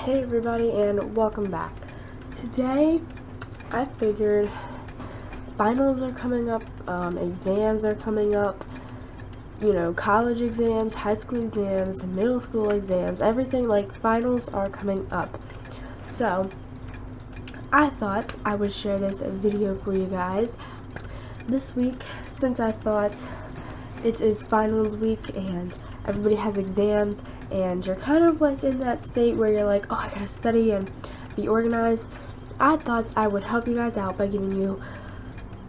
Hey everybody, and welcome back. Today I figured finals are coming up, exams are coming up, college exams, high school exams, middle school exams, everything, like finals are coming up. So I thought I would share this video for you guys this week, since I thought it is finals week and everybody has exams and you're kind of like in that state where you're like, oh, I gotta study and be organized. I thought I would help you guys out by giving you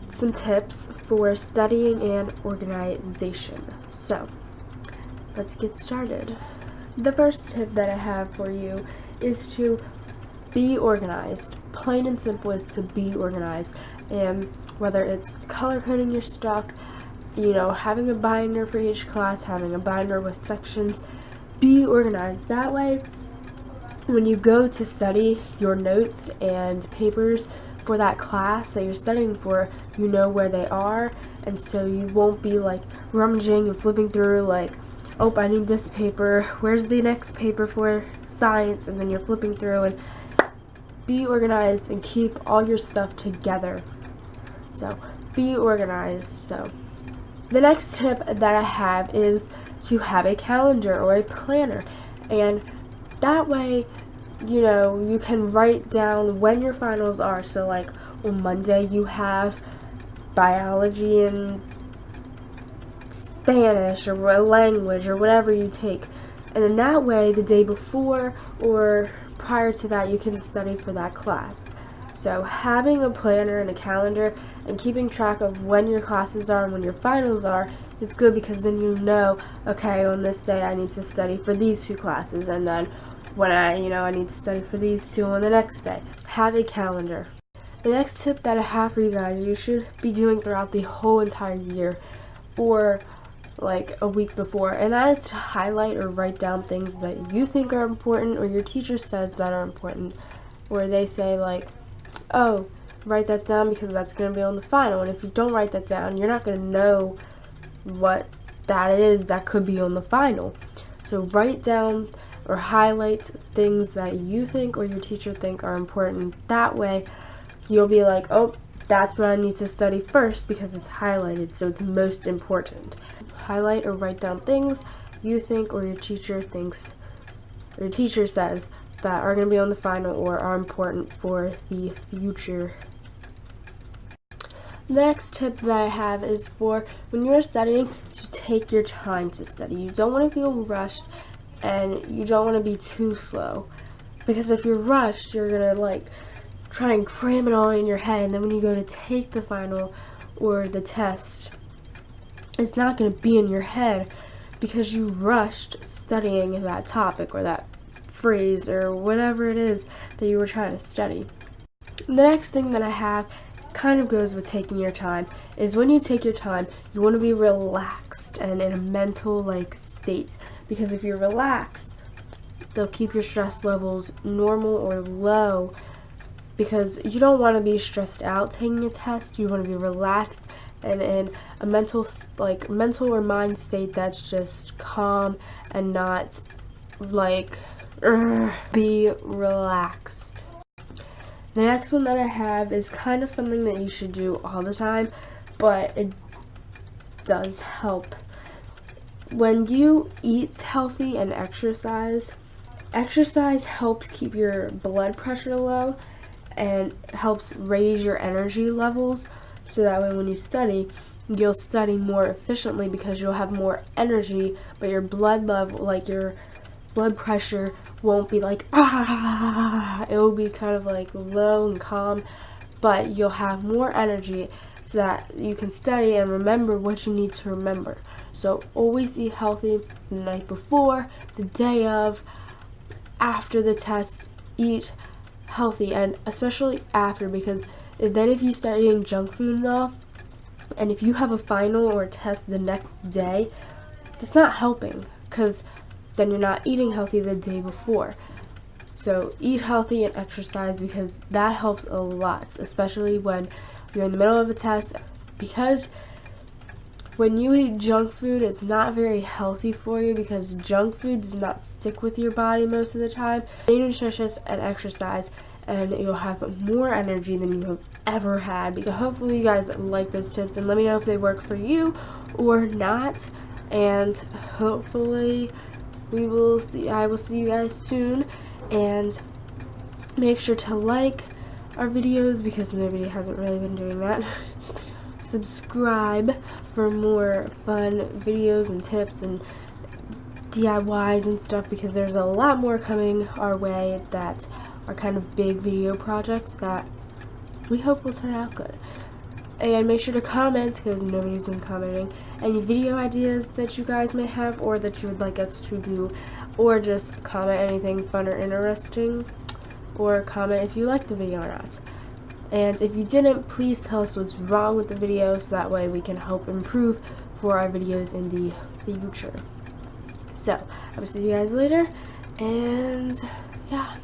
some tips for studying and organization. So let's get started. The first tip that I have for you is to be organized. Plain and simple is to be organized. And whether it's color coding your stock, having a binder for each class, having a binder with sections, be organized. That way, when you go to study your notes and papers for that class that you're studying for, you know where they are, and so you won't be like rummaging and flipping through like, oh, I need this paper, where's the next paper for science, and then you're flipping through. And be organized and keep all your stuff together. So be organized. So the next tip that I have is to have a calendar or a planner, and that way, you can write down when your finals are. So like on Monday you have biology and Spanish or language or whatever you take, and then that way the day before or prior to that you can study for that class. So having a planner and a calendar and keeping track of when your classes are and when your finals are is good, because then you know, okay, on this day I need to study for these two classes, and then when I need to study for these two on the next day. Have a calendar. The next tip that I have for you guys, you should be doing throughout the whole entire year or like a week before, and that is to highlight or write down things that you think are important or your teacher says that are important, or they say like, oh, write that down because that's going to be on the final. And if you don't write that down, you're not going to know what that is that could be on the final. So write down or highlight things that you think or your teacher think are important. That way you'll be like, oh, that's what I need to study first because it's highlighted, so it's most important. Highlight or write down things you think or your teacher thinks or your teacher says that are going to be on the final or are important for the future. The next tip that I have is for when you're studying, to take your time to study. You don't want to feel rushed and you don't want to be too slow, because if you're rushed, you're going to like try and cram it all in your head, and then when you go to take the final or the test, it's not going to be in your head because you rushed studying that topic or that phrase or whatever it is that you were trying to study. The next thing that I have kind of goes with taking your time is when you take your time, you want to be relaxed and in a mental like state, because if you're relaxed, they'll keep your stress levels normal or low, because you don't want to be stressed out taking a test. You want to be relaxed and in a mental or mind state that's just calm and not like be relaxed. The next one that I have is kind of something that you should do all the time, but it does help. When you eat healthy and exercise helps keep your blood pressure low and helps raise your energy levels, so that way when you study, you'll study more efficiently because you'll have more energy, but your blood level, like your blood pressure, won't be like it will be kind of like low and calm, but you'll have more energy so that you can study and remember what you need to remember. So always eat healthy the night before, the day of, after the test. Eat healthy, and especially after, because then if you start eating junk food and all, and if you have a final or a test the next day, it's not helping, because then you're not eating healthy the day before. So eat healthy and exercise, because that helps a lot, especially when you're in the middle of a test, because when you eat junk food, it's not very healthy for you because junk food does not stick with your body most of the time. Stay nutritious and exercise, and you'll have more energy than you have ever had. Because hopefully you guys like those tips, and let me know if they work for you or not. And hopefully I will see you guys soon. And make sure to like our videos because nobody hasn't really been doing that. Subscribe for more fun videos and tips and DIYs and stuff, because there's a lot more coming our way that are kind of big video projects that we hope will turn out good. And make sure to comment, because nobody's been commenting, any video ideas that you guys may have or that you would like us to do, or just comment anything fun or interesting, or comment if you liked the video or not. And if you didn't, please tell us what's wrong with the video so that way we can help improve for our videos in the future. So, I will see you guys later, and yeah.